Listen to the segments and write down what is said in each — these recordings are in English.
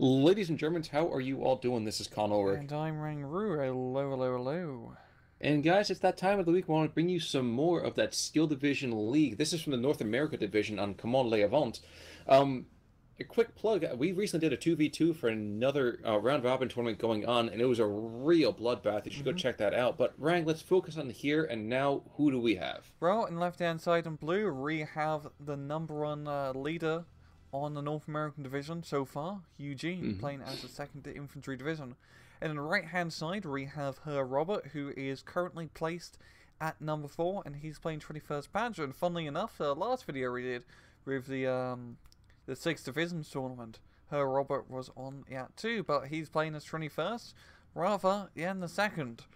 Ladies and Germans, how are you all doing? This is Con Ulrich. And I'm Rangru. Hello, hello, hello. And guys, it's that time of the week we want to bring you some more of that Steel Division League. This is from the North America division on Command L'Avant. Um, a quick plug, we recently did a 2v2 for another round robin tournament going on, and it was a real bloodbath. You should go hmm check that out. But Rang, let's focus on here and now. Who do we have? Well, in left-hand side in blue, we have the number one leader on the North American division so far, Eugene, Hmm. playing as the second infantry division. And on the right-hand side, we have Herr Robert, who is currently placed at number 4, and he's playing 21st Panzer. And funnily enough, the last video we did with the 6th Divisions tournament, Herr Robert was on that too, but he's playing as 21st, rather, in the second.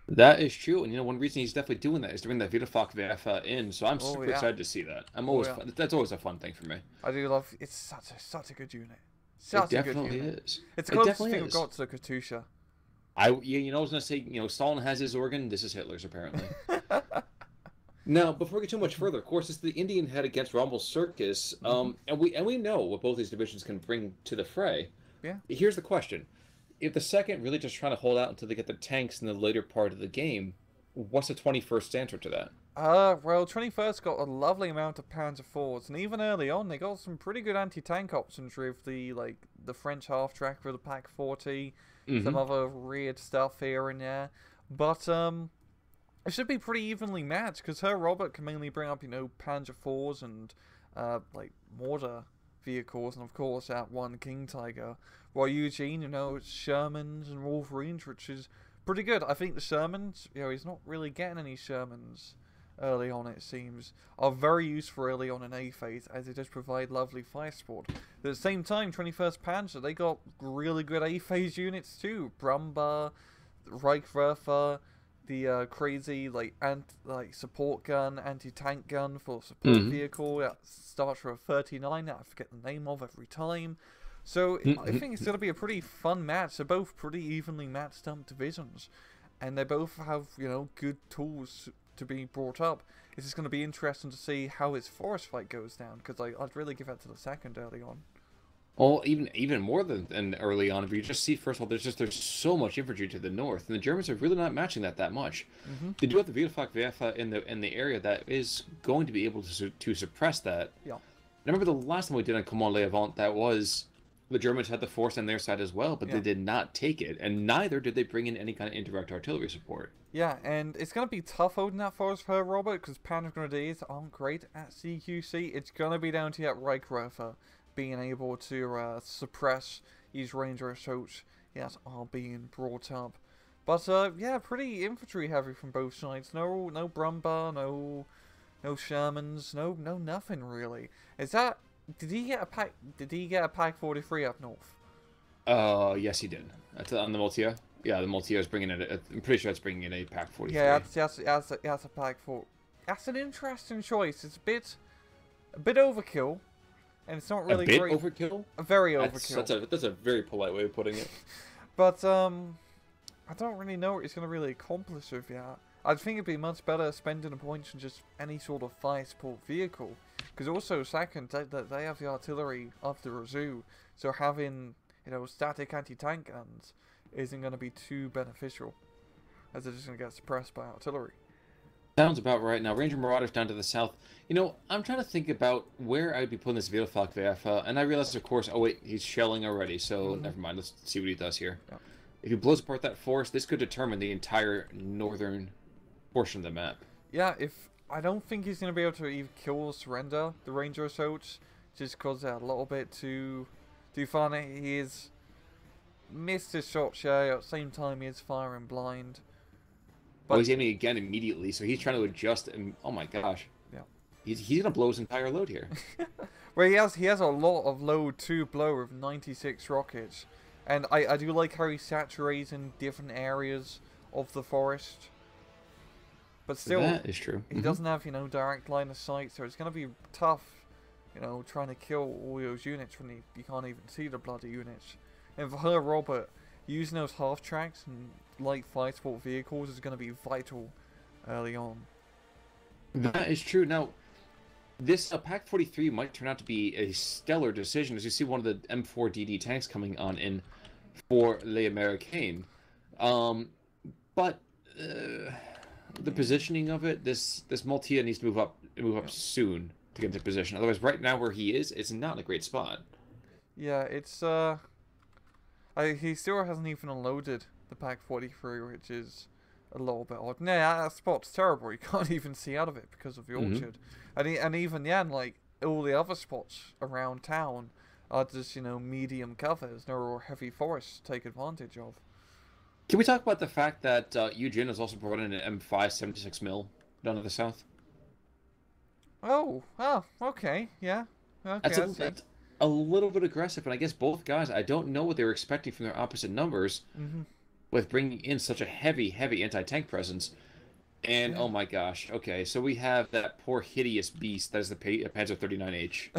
That is true, and one reason he's definitely doing that is to bring that Vitafok VF in. So I'm Oh super yeah, excited to see that. I'm oh always yeah. fun. That's always a fun thing for me. I do love. It's such a good unit. It Such a good definitely unit. is. It's the It closest definitely thing we've is. got to the Katusha. I was gonna say, Stalin has his organ. This is Hitler's, apparently. Now, before we get too much further, of course, it's the Indian head against Rommel's Circus, and we know what both these divisions can bring to the fray. Yeah. Here's the question: if the second really just trying to hold out until they get the tanks in the later part of the game, what's the 21st answer to that? Well, 21st got a lovely amount of Panzer IVs, and even early on, they got some pretty good anti-tank options with the French half-track with the Pack 40, some Hmm. other weird stuff here and there. But it should be pretty evenly matched because her Robert can mainly bring up Panzer IVs and mortar vehicles, and of course that one King Tiger. While Eugene, it's Shermans and Wolverines, which is pretty good. I think the Shermans, he's not really getting any Shermans early on, it seems, are very useful early on in A phase as they just provide lovely fire support. At the same time, 21st Panzer, they got really good A phase units too. Brumba, Reichswerfer, the crazy support gun, anti-tank gun for support Hmm. vehicle that starts with a 39 that I forget the name of every time. So I Hmm. think it's going to be a pretty fun match. They're both pretty evenly matched up divisions, and they both have good tools to be brought up. It's just going to be interesting to see how his forest fight goes down, because I'd really give that to the second early on. Well, even more than early on, if you just see first of all, there's so much infantry to the north, and the Germans are really not matching that much. hmm They do have the Vitafok VF in the area that is going to be able to suppress that. Yeah. I remember the last time we did on Command L'Avant, that was the Germans had the force on their side as well, but they Yeah. did not take it, and neither did they bring in any kind of indirect artillery support. Yeah, and it's going to be tough holding that forest for Robert, because Panzer Grenadiers aren't great at CQC. It's going to be down to that Reichswerfer being able to suppress these Ranger assaults that are being brought up. But, yeah, pretty infantry heavy from both sides. No Brumba, no Shermans, no nothing really. Is that... Did he get a Pack 43 up north? Yes, he did. That's on the Multia. Yeah, the Multia is bringing it. I'm pretty sure it's bringing in a Pack 43. Yeah, that's a Pack 4. That's an interesting choice. It's a bit overkill, and it's not really A bit great. overkill. Very That's overkill. that's a very polite way of putting it. But I don't really know what it's going to really accomplish with that. I think it'd be much better spending the points on just any sort of fire support vehicle. Because also, second, they have the artillery of the Razoo, so having, static anti-tank guns isn't going to be too beneficial, as they're just going to get suppressed by artillery. Sounds about right. Now, Ranger Marauders down to the south. I'm trying to think about where I'd be putting this Vitafok VF, and I realized, of course, oh wait, he's shelling already, so never mind. Let's see what he does here. Yeah. If he blows apart that forest, this could determine the entire northern portion of the map. Yeah, I don't think he's going to be able to even kill or surrender the Ranger assaults, just because they're a little bit too far. He is missed his shot share, at the same time he is firing blind. Well, But he's aiming again immediately, so he's trying to adjust, and oh my gosh. yeah. He's going to blow his entire load here. Well, he has a lot of load to blow with 96 rockets. And I do like how he saturates in different areas of the forest. But still, That is true. he doesn't have, direct line of sight, so it's going to be tough, trying to kill all those units when you can't even see the bloody units. And for her, Robert, using those half-tracks and light fire support vehicles is going to be vital early on. That is true. Now, This Pack 43 might turn out to be a stellar decision, as you see one of the M4DD tanks coming on in for Les Américains. Um, but the positioning of it, this Maltia needs to move up Yeah. soon to get into position. Otherwise, right now where he is, it's not in a great spot. Yeah, it's he still hasn't even unloaded the Pack 43, which is a little bit odd. Nah, that spot's terrible. You can't even see out of it because of the Hmm. orchard. And even then, like, all the other spots around town are just, medium covers. No heavy forests to take advantage of. Can we talk about the fact that Yuejin has also brought in an M5 76 mil down to the south? Oh, okay, yeah. Okay, I see. That's a little bit aggressive, and I guess both guys, I don't know what they were expecting from their opposite numbers Hmm. with bringing in such a heavy anti-tank presence. And Yeah. oh my gosh, okay, so we have that poor hideous beast that is the Panzer 39H.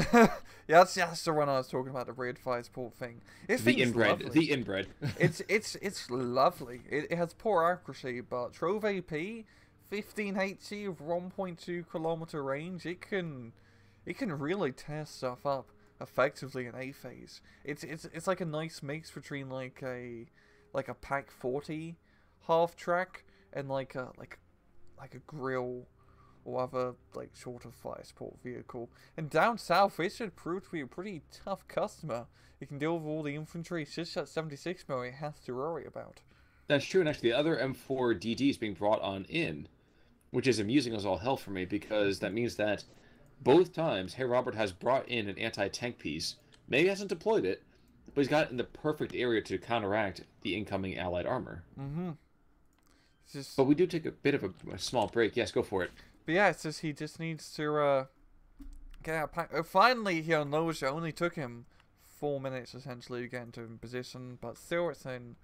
Yeah, that's the one I was talking about, the red fire support thing. This The thing's inbred. lovely. The inbred. It's lovely. It has poor accuracy, but Trove AP, 15 HC with 1.2 kilometer range, it can really tear stuff up effectively in A phase. It's like a nice mix between like a Pack 40 half track and like a grill or other like shorter fire support vehicle. And down south, it should prove to be a pretty tough customer. It can deal with all the infantry. It's just that 76 mil it has to worry about. That's true, and actually the other M4DD is being brought on in, which is amusing as all hell for me, because that means that both times Herr Robert has brought in an anti-tank piece. Maybe he hasn't deployed it, but he's got it in the perfect area to counteract the incoming Allied armor. Mm-hmm. It's just, But we do take a bit of a small break. Yes, go for it. but yeah, it's just he just needs to get out. Finally, he unloads it. Only took him 4 minutes essentially to get into position, but still, it's in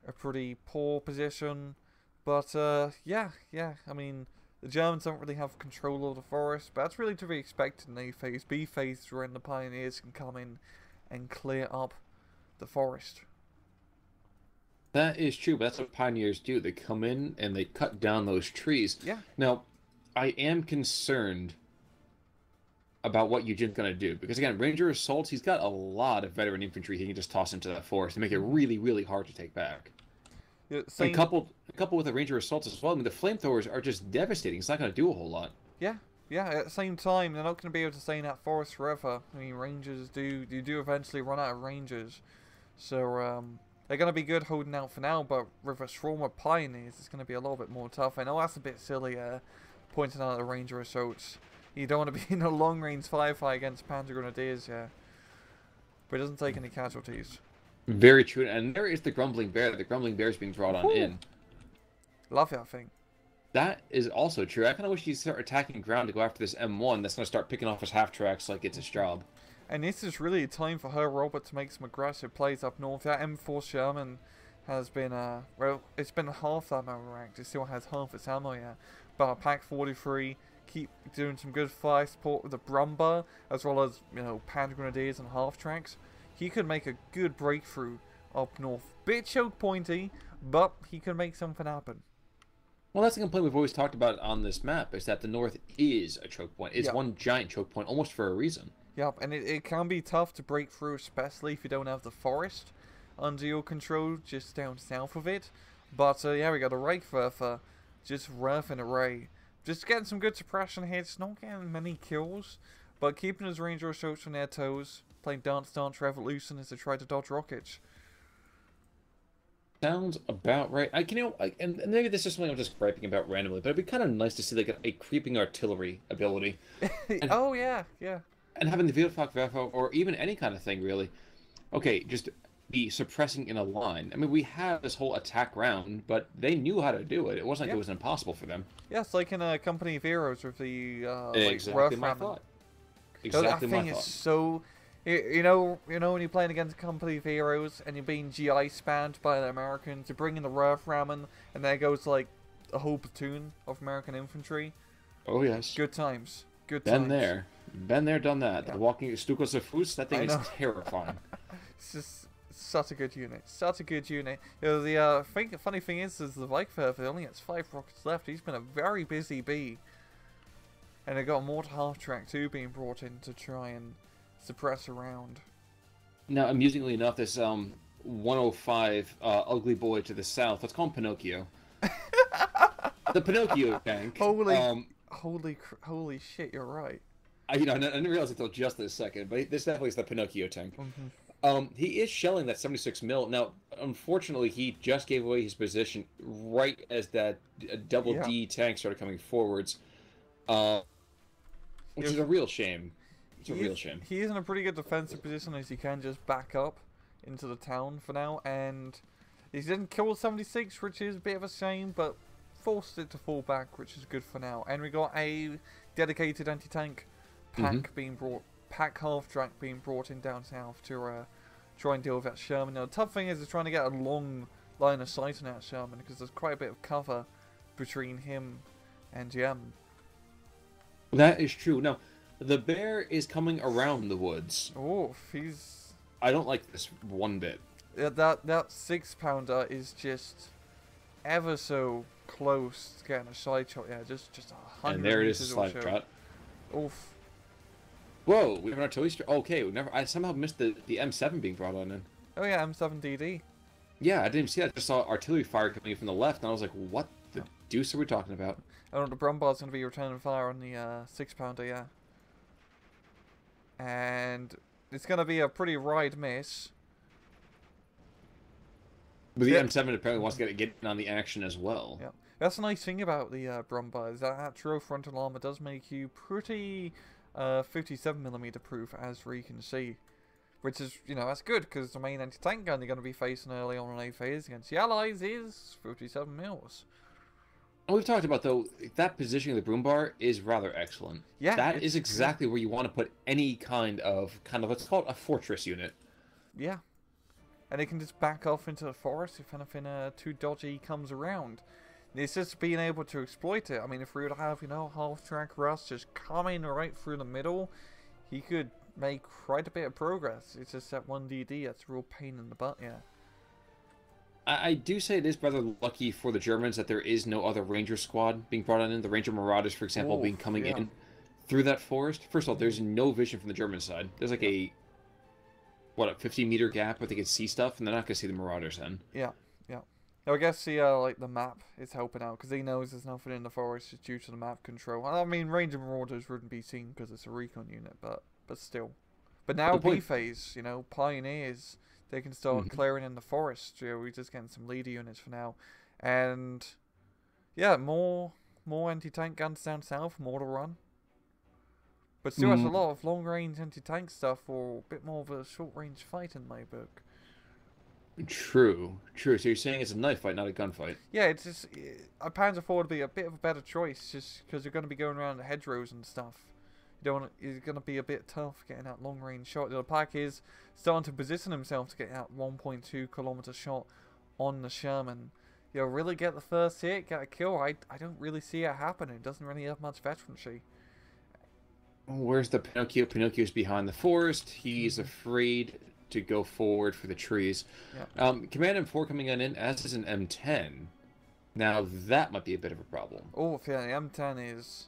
a pretty poor position. But yeah. I mean, the Germans don't really have control of the forest, but that's really to be expected in A phase. B phase is when the pioneers can come in and clear up the forest. That is true, but that's what pioneers do. They come in and they cut down those trees. Yeah. Now, I am concerned about what Eugene's going to do, because again, Ranger Assaults, he's got a lot of veteran infantry he can just toss into that forest and make it really hard to take back. Yeah, And same. coupled with the Ranger Assaults as well, I mean, the flamethrowers are just devastating. It's not going to do a whole lot. Yeah. At the same time, they're not going to be able to stay in that forest forever. I mean, rangers you do eventually run out of rangers, so they're going to be good holding out for now. But with a swarm of pioneers, it's going to be a little bit more tough. I know that's a bit silly, pointing out the ranger assaults. You don't want to be in a long-range firefight against Panzer Grenadiers, yeah. But it doesn't take any casualties. Very true. And there is the Grumbling Bear. The Grumbling Bear is being brought on in. Love that thing. That is also true. I kind of wish he'd start attacking ground to go after this M1 that's going to start picking off his half-tracks like it's his job. And this is really a time for Herr Robert to make some aggressive plays up north. That M4 Sherman has been, well, it's been half that ammo ranked. It still has half its ammo yet. But Pack 43, keep doing some good fire support with the Brumba, as well as, Panzer Grenadiers and half-tracks. He could make a good breakthrough up north. Bit choke pointy, but he could make something happen. Well, that's the complaint we've always talked about on this map, is that the north is a choke point. It's one giant choke point, almost for a reason. Yep, and it can be tough to break through, especially if you don't have the forest under your control, just down south of it. But yeah, we got a Reichswerfer, just rough in array. Just getting some good suppression hits, not getting many kills, but keeping his ranger assaults on their toes, playing Dance Dance Revolution as they try to dodge rockets. Sounds about right. And maybe this is something I'm just griping about randomly, but it'd be kind of nice to see like a creeping artillery ability, and, Oh yeah. and having the Wiederfachwerfer or even any kind of thing really. Okay, just be suppressing in a line. I mean, we have this whole attack round, but they knew how to do it. It wasn't like it was impossible for them. Yeah, it's like in a Company of Heroes with the Exactly my Rough thought. That Exactly my thing is thought. so. You know when you're playing against a Company of Heroes and you're being GI spammed by the Americans, you bring in the Rough Ramen, and there goes like a whole platoon of American infantry. Oh yes. Good times. Good Been times. there, done that. Yeah. The walking Stukas of Fuß, that thing I is know. terrifying. It's just such a good unit. Such a good unit. The funny thing is the Weichwerfer only has 5 rockets left. He's been a very busy bee. And they got a mortar half-track too being brought in to try and suppress a round. Now, amusingly enough, this 105 ugly boy to the south, let's call him Pinocchio. The Pinocchio tank. Holy shit! You're right. I didn't realize until just this second, but this definitely is the Pinocchio tank. He is shelling that 76 mil. Now, unfortunately, he just gave away his position right as that double D tank started coming forwards, which is a real shame. It's a real shame. He is in a pretty good defensive position as he can just back up into the town for now, and he didn't kill 76, which is a bit of a shame, but forced it to fall back, which is good for now. And we got a dedicated anti-tank pack pack half-track being brought in down south to try and deal with that Sherman. Now, the tough thing is trying to get a long line of sight on that Sherman, because there's quite a bit of cover between him and Yemen. That is true. Now, the bear is coming around the woods. Oh, he's... I don't like this one bit. Yeah, that 6-pounder is just ever so close to getting a side shot. Yeah, just 100 And there it is, meters slide or so. shot. Oof. Whoa, we have an artillery strike. Okay, I somehow missed the M7 being brought on in. Oh yeah, M7DD. Yeah, I didn't even see that. I just saw artillery fire coming in from the left, and I was like, what the deuce are we talking about? Oh, the Brumbar's going to be returning fire on the 6-pounder, yeah. And it's going to be a pretty wide miss. But the M7 apparently wants to get on the action as well. Yeah, that's the nice thing about the Brumbar, is that true frontal armor does make you pretty 57mm proof, as we can see. Which is, that's good, because the main anti-tank gun you're going to be facing early on in A phase against the Allies is 57 mils. And we've talked about, though, that positioning of the Broombar is rather excellent. Yeah. That is exactly where you want to put any kind of, let's call it a fortress unit. Yeah. And they can just back off into the forest if anything too dodgy comes around. It's just being able to exploit it. I mean, if we were to have, half-track Russ just coming right through the middle, he could make quite a bit of progress. It's just that 1DD that's a real pain in the butt, yeah. I do say it is rather lucky for the Germans that there is no other Ranger squad being brought in. The Ranger Marauders, for example, coming in through that forest. First of all, there's no vision from the German side. There's like a 50-meter gap where they can see stuff, and they're not going to see the Marauders then. Yeah. Now, I guess the map is helping out, because he knows there's nothing in the forest just due to the map control. I mean, Ranger Marauders wouldn't be seen because it's a recon unit, but still. But now B phase, Pioneers, they can start clearing in the forest. We're just getting some leader units for now. And yeah, more anti-tank guns down south, more to run. But still has a lot of long-range anti-tank stuff, or a bit more of a short-range fight in my book. True. So you're saying it's a knife fight, not a gunfight? Yeah, it's just a Panzer IV would be a bit of a better choice, just because you're going to be going around the hedgerows and stuff. It's going to be a bit tough getting that long-range shot. The pack is starting to position himself to get that 1.2 kilometer shot on the Sherman. Really get the first hit, get a kill. I don't really see it happening. It doesn't really have much veterancy. Where's the Pinocchio? Pinocchio's behind the forest. He's afraid to go forward for the trees. Yeah. Command M4 coming in, as is an M10. Now, that might be a bit of a problem. Oh, yeah, the M10 is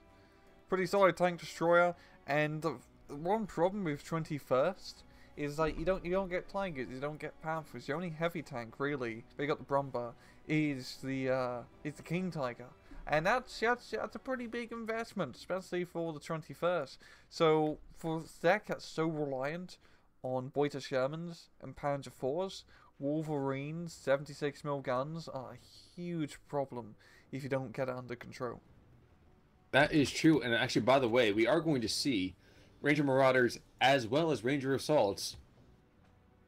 pretty solid tank destroyer, and the one problem with 21st is like you don't get Tigers, you don't get Panthers. The only heavy tank really, but you got the Brumbar, is the King Tiger. And that's a pretty big investment, especially for the 21st. So for Zek, that's so reliant on Beuter Shermans and Panzer IVs. Wolverines, 76mm guns are a huge problem if you don't get it under control. That is true, and actually, by the way, we are going to see Ranger Marauders as well as Ranger Assaults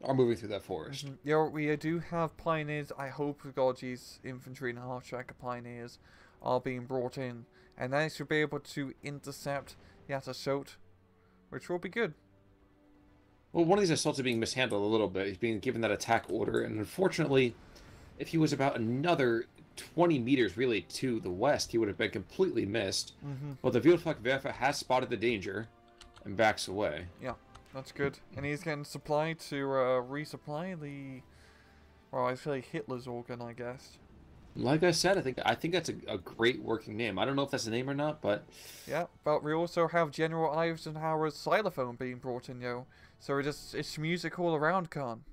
are moving through that forest. Yeah, we do have Pioneers. I hope Gorgie's infantry and half-track Pioneers are being brought in, and they should be able to intercept that assault, which will be good. Well, one of these assaults are being mishandled a little bit. He's being given that attack order, and unfortunately, if he was about another 20 meters really to the west, he would have been completely missed. But the Wildfachwerfer has spotted the danger and backs away. Yeah, that's good. And he's getting supply to resupply the, well, I say Hitler's organ, I guess. Like I said, I think that's a great working name. I don't know if that's a name or not, but Yeah, but we also have General Eisenhower's xylophone being brought in, so it's music all around, Khan.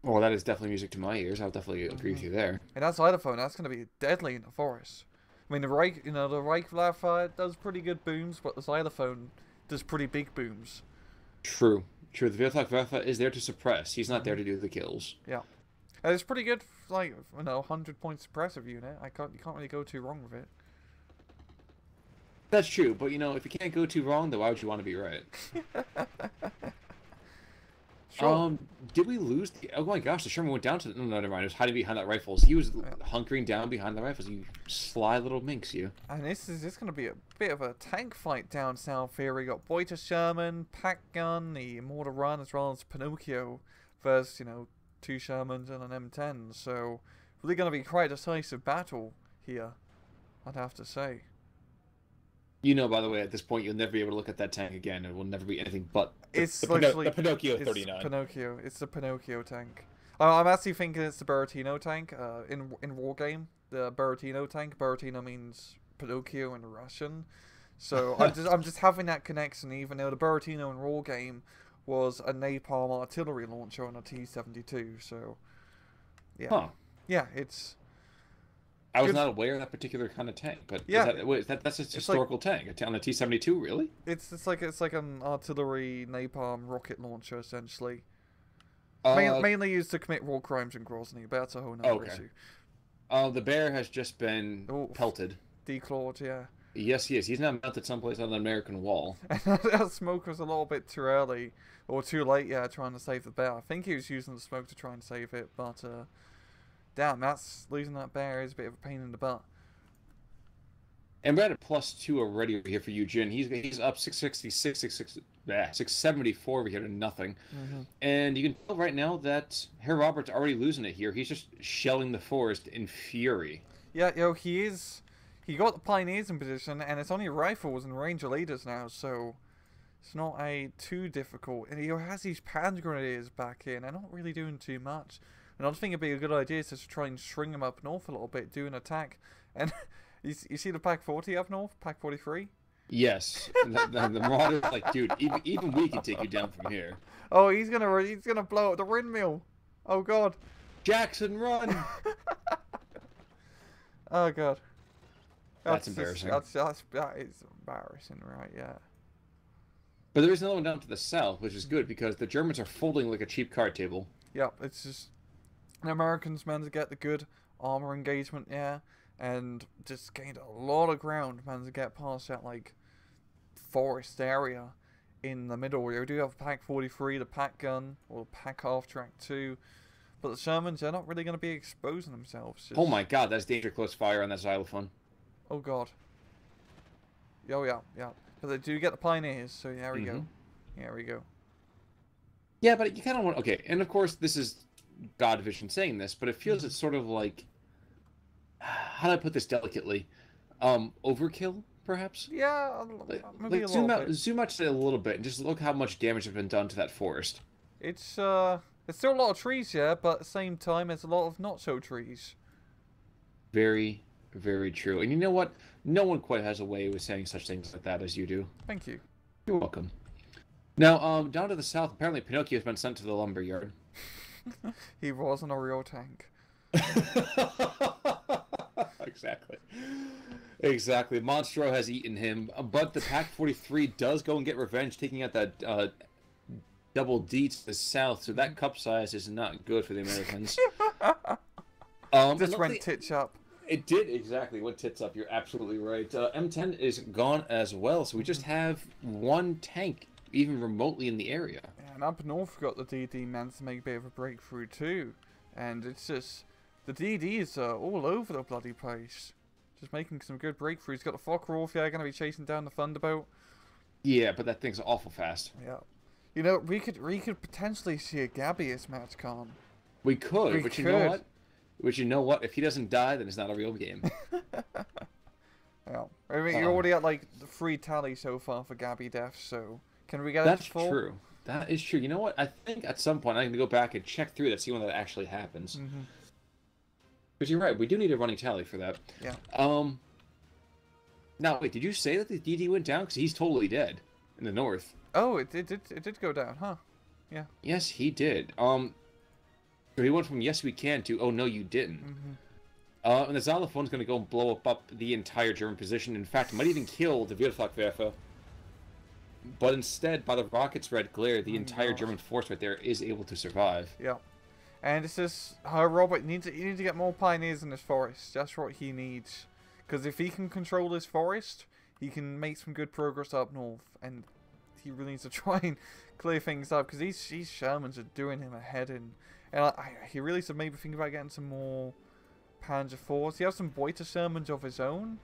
well, that is definitely music to my ears. I'll definitely agree with you there. And that xylophone, that's going to be deadly in the forest. I mean, the Reich does pretty good booms, but the xylophone does pretty big booms. True, true. The Waffe is there to suppress. He's not there to do the kills. Yeah. And it's pretty good, like, 100-point suppressive unit. You can't really go too wrong with it. That's true, but if you can't go too wrong, then why would you want to be right? Sure. Did we lose the? Oh my gosh, the Sherman went down to. No, never mind. It was hiding behind that rifles. He was hunkering down behind the rifles. You sly little minx, you. And this going to be a bit of a tank fight down south here. We got Boyta Sherman, Pack Gun, the Mortar Run, as well as Pinocchio versus, two Shermans and an M10. So, really going to be quite a decisive battle here, I'd have to say. By the way, at this point, you'll never be able to look at that tank again. It will never be anything but the Pinocchio 39. Pinocchio. It's the Pinocchio tank. I'm actually thinking it's the Buratino tank. In War Game, the Buratino tank. Buratino means Pinocchio in Russian. So I'm just having that connection, even though the Buratino in War Game was a napalm artillery launcher on a T-72. So yeah, yeah, it's. I was not aware of that particular kind of tank, but yeah, that's a historical tank on a T-72, really? It's like an artillery napalm rocket launcher, essentially. Mainly used to commit war crimes in Grozny, but that's a whole nother issue. The bear has just been pelted. Declawed, yeah. Yes, he is. He's now mounted someplace on the American wall. That smoke was a little bit too early, or too late, trying to save the bear. I think he was using the smoke to try and save it, but damn, losing that bear is a bit of a pain in the butt. And we're at a +2 already here for Yuejin. He's up 666, 674 over here to nothing. And you can tell right now that Herr Robert's already losing it here. He's just shelling the forest in fury. Yeah, he is. He got the Pioneers in position, and it's only rifles and Ranger leaders now, so it's not too difficult. And he has these Panzer Grenadiers back here, and they're not really doing too much. And I think it'd be a good idea is to try and string them up north a little bit, do an attack. And you see the Pack 40 up north, Pack 43? Yes, the Marauder's like, dude, even we can take you down from here. Oh, he's gonna blow up the windmill. Oh God, Jackson, run! Oh God, that's embarrassing. That is embarrassing, right? Yeah. But there is another one down to the south, which is good because the Germans are folding like a cheap card table. Yep, it's just the Americans managed to get the good armor engagement, and just gained a lot of ground, managed to get past that forest area in the middle. We do have Pack 43, the Pack Gun, or the Pack Half Track 2, but the Shermans, they're not really going to be exposing themselves. Oh my God, that's danger close fire on that xylophone. Oh God. Oh yeah. But they do get the Pioneers, so there we go. There we go. Yeah, but you kind of want... Okay, and of course, this is God Division saying this, but it feels it's sort of like... How do I put this delicately? Overkill, perhaps? Yeah, maybe a little bit. Zoom out a little bit and just look how much damage has been done to that forest. It's still a lot of trees here, but at the same time, there's a lot of not-so trees. Very, very true. And you know what? No one quite has a way of saying such things like that as you do. Thank you. You're welcome. Now, down to the south, apparently Pinocchio has been sent to the lumber yard. He wasn't a real tank. Exactly. Monstro has eaten him, but the Pack 43 does go and get revenge, taking out that double D to the south, so that cup size is not good for the Americans. Just went tits up. It did, exactly. Went tits up. You're absolutely right. M10 is gone as well, so we just have one tank even remotely in the area. And up north, we've got the DD managed to make a bit of a breakthrough too. And it's just... The DDs are all over the bloody place. Just making some good breakthroughs. Got the Focke-Wulf going to be chasing down the Thunderbolt. Yeah, but that thing's awful fast. Yeah. You know, we could potentially see a Gabius match, Khan. We could, but you know what? But you know what? If he doesn't die, then it's not a real game. Yeah. I mean, you're already at the 3 tally so far for Gabi deaths, so can we get it to 4? That's true. That is true. You know what? I think at some point I'm going to go back and check through that, see when that actually happens. But you're right, we do need a running tally for that. Yeah. Now, wait, did you say that the DD went down? Because he's totally dead in the north. Oh, it did go down, huh? Yeah. Yes, he did. So he went from yes we can to oh no you didn't. And the Xylophone's going to go and blow up the entire German position. In fact, might even kill the Wiederflakwerfer. But instead, by the rocket's red glare, the entire German force right there is able to survive. Yeah. And it's just, Robert, you need to get more pioneers in this forest. That's what he needs. Because if he can control this forest, he can make some good progress up north. And he really needs to try and clear things up. Because these Shermans are doing him a head in. And he really should maybe think about getting some more Panzer IVs. He has some Beuter Shermans of his own.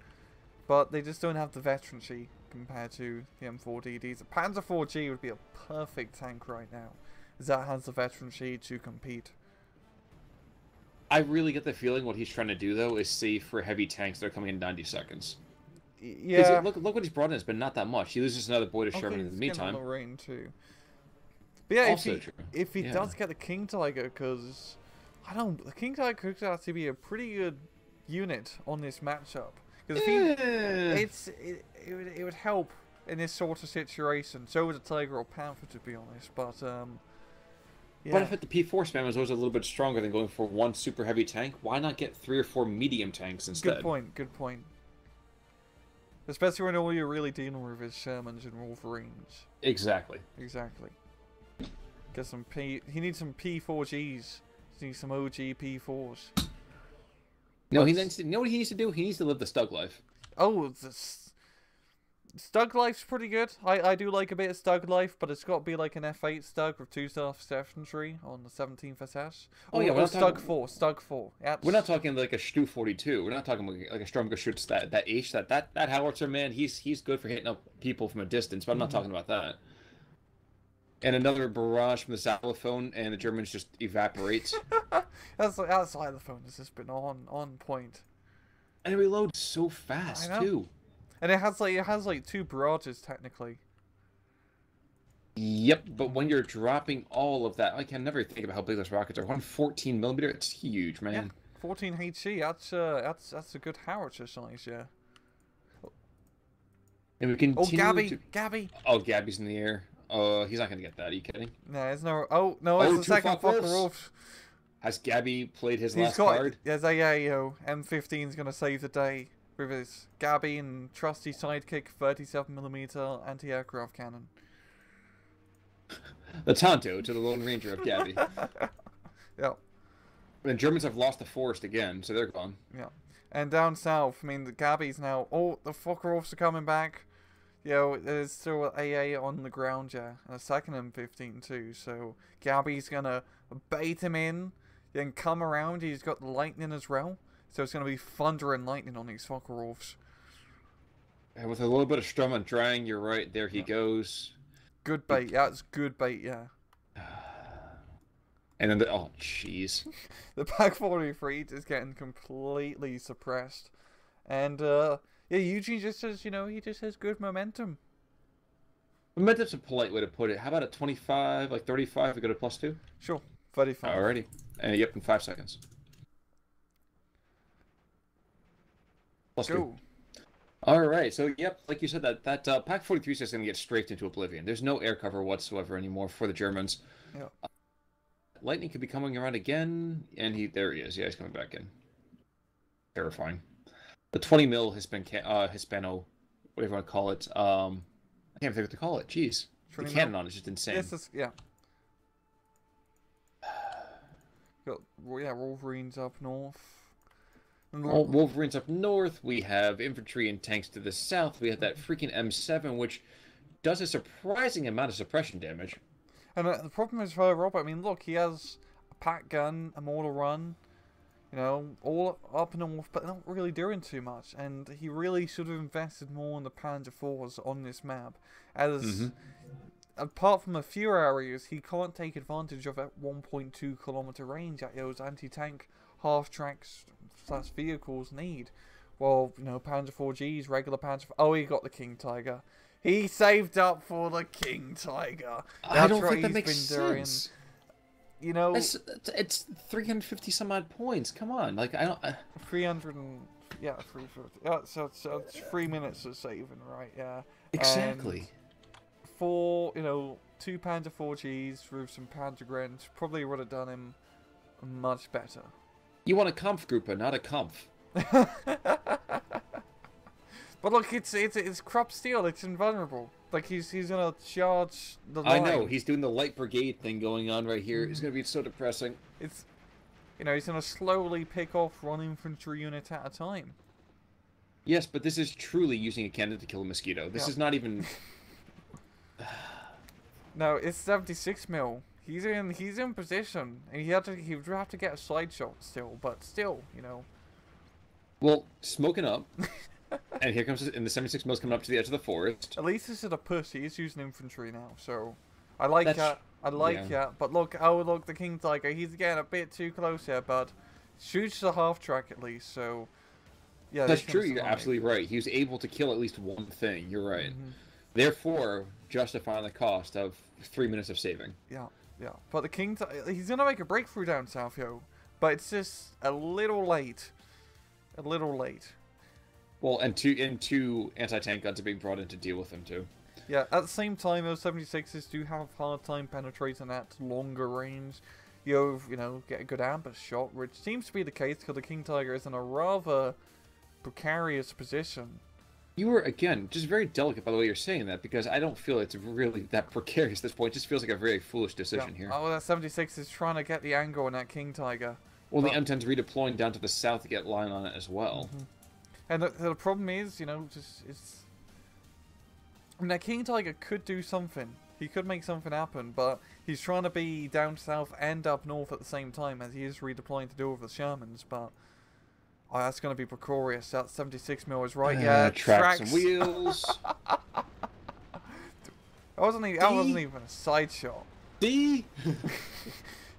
But they just don't have the veterancy compared to the M4DDs. A Panzer IV-G would be a perfect tank right now. As that has the veterancy to compete. I really get the feeling what he's trying to do, though, is save for heavy tanks that are coming in 90 seconds. Yeah. Look what he's brought in. It's been not that much. He loses another Beuter Sherman in the meantime. Lorraine too. But yeah, Also if he does get the King Tiger, because the King Tiger could actually be a pretty good unit on this matchup. Because it would help in this sort of situation. So would a Tiger or Panther, to be honest. But yeah. But if the P4 spam is always a little bit stronger than going for one super heavy tank, why not get 3 or 4 medium tanks instead? Good point. Good point. Especially when all you're really dealing with is Shermans and Wolverines. Exactly. Exactly. Get some He needs some P4Gs. He needs some OG P4s. No, you know what he needs to do? He needs to live the Stug life. Oh, the Stug life's pretty good. I do like a bit of Stug life, but it's got to be like an F8 Stug with 2 infantry on the 17th SS. Oh yeah, or Stug 4. Stug 4. We're not talking like a Stu 42. We're not talking like a Sturmgeschütz that H that howitzer man. He's good for hitting up people from a distance, but I'm not talking about that. And another barrage from the Xylophone, and the Germans just evaporate. That Xylophone has just been on point. And it reloads so fast too. And it has like 2 barrages technically. Yep, but when you're dropping all of that, I can never think about how big those rockets are. 114mm, it's huge, man. Yeah, 14 HE. That's a good howitzer size, yeah. And we continue. Gabby. Oh, Gabby's in the air. He's not gonna get that. Are you kidding? No, it's no. Oh no, it's the second Focke-Wulf. Has Gabby played his last card? Yes, M15's gonna save the day with his Gabby and trusty sidekick 37mm anti-aircraft cannon. The Tonto to the Lone Ranger of Gabby. Yeah. And Germans have lost the forest again, so they're gone. Yeah. And down south, I mean, the Gabby's now. Oh, the Focke-Wulfs are coming back. There's still an AA on the ground, yeah. And a second M15 too, so Gabby's gonna bait him in, then come around. He's got the lightning as well, so it's gonna be thunder and lightning on these Focke-Wulfs. And with a little bit of strum and drying, you're right, there he goes. Good bait, yeah, it's good bait, yeah. And then oh, jeez. The Pak 43 is getting completely suppressed. And, yeah, Yuejin just says, he just has good momentum. Momentum's a polite way to put it. How about a 25, like 35, we go to +2? Sure, 35. Alrighty. And yep, in 5 seconds. +2. Alright, so yep, like you said, that Pak 43 is just going to get strafed into oblivion. There's no air cover whatsoever anymore for the Germans. Yeah. Lightning could be coming around again, and there he is. Yeah, he's coming back in. Terrifying. The 20mm Hispano, whatever you want to call it. I can't think what to call it. Jeez. The cannon on it is just insane. Yes, yeah. Wolverines up north. Wolverines up north. We have infantry and tanks to the south. We have that freaking M7, which does a surprising amount of suppression damage. And the problem is for Robert, I mean, look, he has a pack gun, a mortar run, all up north, but not really doing too much. And he really should have invested more in the Panzer IVs on this map. As, apart from a few areas, he can't take advantage of that 1.2 kilometer range that those anti-tank half-tracks / vehicles need. Well, Panzer IV-Gs, regular Panzer... Oh, he got the King Tiger. He saved up for the King Tiger. I don't think that makes sense. you know, it's 350 some odd points. Come on, like I don't. 300 and yeah, 350. Yeah, so it's 3 minutes of saving, right? Yeah. Exactly. And for two Panda 4Gs with some Panda Grins probably would have done him much better. You want a Kampf Grouper, not a Kampf. But look, it's crop steel. It's invulnerable. Like he's gonna charge the line. I know he's doing the light brigade thing going on right here. It's gonna be so depressing. It's he's gonna slowly pick off one infantry unit at a time. Yes, but this is truly using a cannon to kill a mosquito. This is not even. No, it's 76 mil. He's in position, and he would have to get a side shot still, but still, Well, smoking up. And here comes, and the 76 mil's coming up to the edge of the forest. At least this is a push. He's using infantry now, so I like that. I like that. But look, look, the King Tiger. He's getting a bit too close here, but shoots the half track at least. So yeah, that's true. You're absolutely right. He was able to kill at least one thing. You're right. Therefore, justifying the cost of 3 minutes of saving. Yeah, yeah. But the King, he's gonna make a breakthrough down south, but it's just a little late. A little late. Well, and two anti-tank guns are being brought in to deal with them too. Yeah, at the same time, those 76s do have a hard time penetrating at longer range. You get a good ambush shot, which seems to be the case because the King Tiger is in a rather precarious position. You were, again, just very delicate by the way you're saying that, because I don't feel it's really that precarious at this point. It just feels like a very foolish decision here. Oh, that 76 is trying to get the angle on that King Tiger. Well, the M10's redeploying down to the south to get line on it as well. And the problem is, it's... I mean, that King Tiger could do something. He could make something happen, but he's trying to be down south and up north at the same time as he is redeploying to deal with the Shermans, but... Oh, that's going to be precarious. That 76 mil is right. Yeah, tracks and wheels. That wasn't even a side shot. D.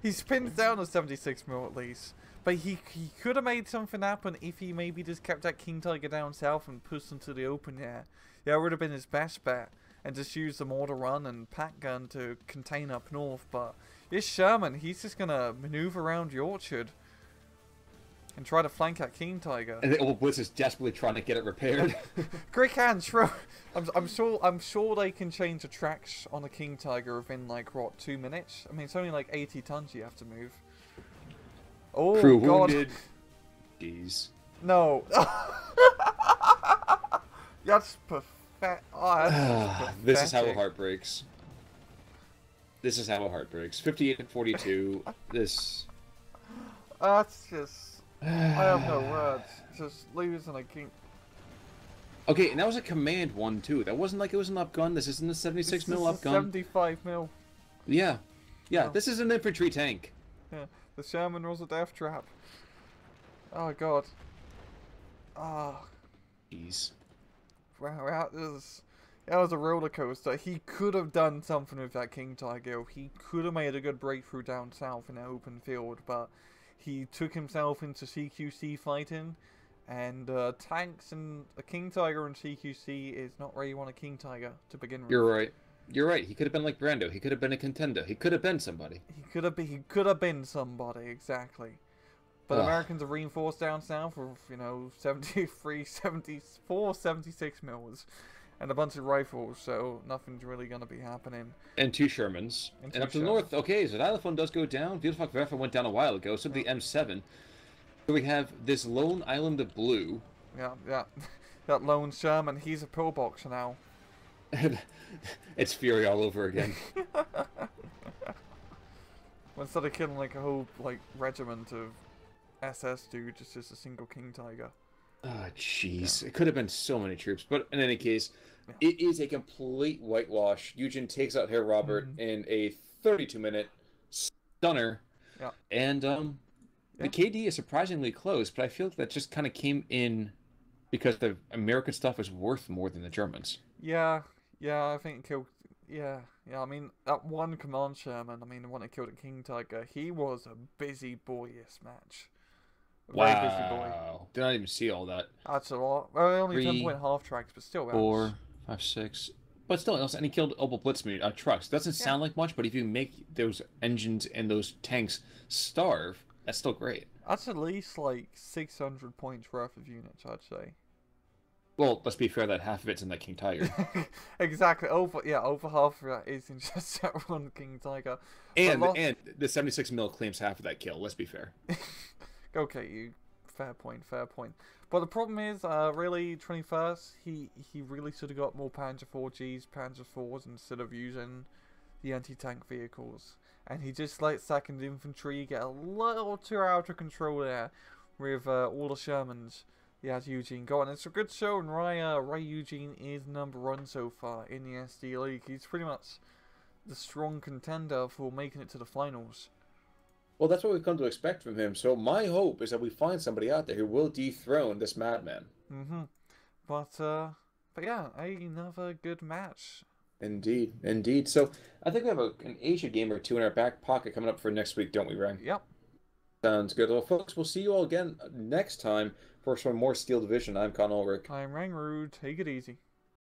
He spins down a 76 mil at least. But he could have made something happen if he maybe just kept that King Tiger down south and pushed into the open air. Yeah, it would have been his best bet. And just use the mortar run and pack gun to contain up north. But this Sherman, he's just going to maneuver around the orchard. And try to flank that King Tiger. And the old Blitz is desperately trying to get it repaired. Great hands, I'm sure they can change the tracks on a King Tiger within like what 2 minutes. I mean, it's only like 80 tons you have to move. Oh Crew God! Wounded. Jeez. No. That's pathetic. Oh, that's this is how a heart breaks. This is how a heart breaks. 58 and 42. This. That's just. I have no words. Just losing a King. Okay, and that was a command one too. That wasn't like it was an up gun. This isn't a 76 mil up gun. 75 mil. Yeah. Yeah, this is an infantry tank. Yeah, the Sherman was a death trap. Oh God. Ah. Oh. Jeez. Wow, that was a roller coaster. He could have done something with that King Tiger. He could have made a good breakthrough down south in an open field, but he took himself into CQC fighting, and tanks and a King Tiger and CQC is not where you want a King Tiger to begin with. You're right. You're right. He could have been like Brando. He could have been a contender. He could have been somebody. He could have been somebody, exactly. But Americans are reinforced down south with 73, 74, 76 mils. And a bunch of rifles, so nothing's really going to be happening. And two Shermans. And up to the north, okay, so Xylophone does go down. Wielfach went down a while ago, so did the M7. So we have this lone island of blue. Yeah. That lone Sherman, he's a pillboxer now. It's Fury all over again. Instead of killing like a whole regiment of SS dudes, it's just a single King Tiger. Oh, jeez. Yeah. It could have been so many troops. But in any case, it is a complete whitewash. Yuejin takes out Herr Robert in a 32-minute stunner. Yeah. And the KD is surprisingly close, but I feel like that just kind of came in because the American stuff is worth more than the Germans. Yeah, I think it killed... Yeah, I mean, that one command Sherman, the one that killed a King Tiger, he was a busy boyish match. Very busy boy. Did not even see all that. That's a lot. Well, only 10-point half tracks, but still. 4, 5, 6. But still, and he killed Opel Blitzmute trucks. Doesn't Yeah, sound like much, but if you make those engines and those tanks starve, that's still great. that's at least like 600 points worth of units, I'd say. Well, let's be fair that half of it's in that King Tiger. Exactly. Over half of that is in just that one King Tiger. But And the 76 mil claims half of that kill, let's be fair. okay, fair point, fair point. But the problem is, really, 21st, he really should have got more Panzer 4Gs, Panzer 4s instead of using the anti-tank vehicles. And he just let second infantry get a little too out of control there with all the Shermans. Yeah, Yuejin go on. It's a good show, and Ray Yuejin is #1 so far in the SD League. He's pretty much the strong contender for making it to the finals. Well, that's what we've come to expect from him. So my hope is that we find somebody out there who will dethrone this madman. But yeah, another good match. Indeed, indeed. So I think we have an Asia game or two in our back pocket coming up for next week, don't we, Rang? Yep. Sounds good. Well, folks, we'll see you all again next time for some more Steel Division. I'm Con Ulrich. I'm Rangru. Take it easy.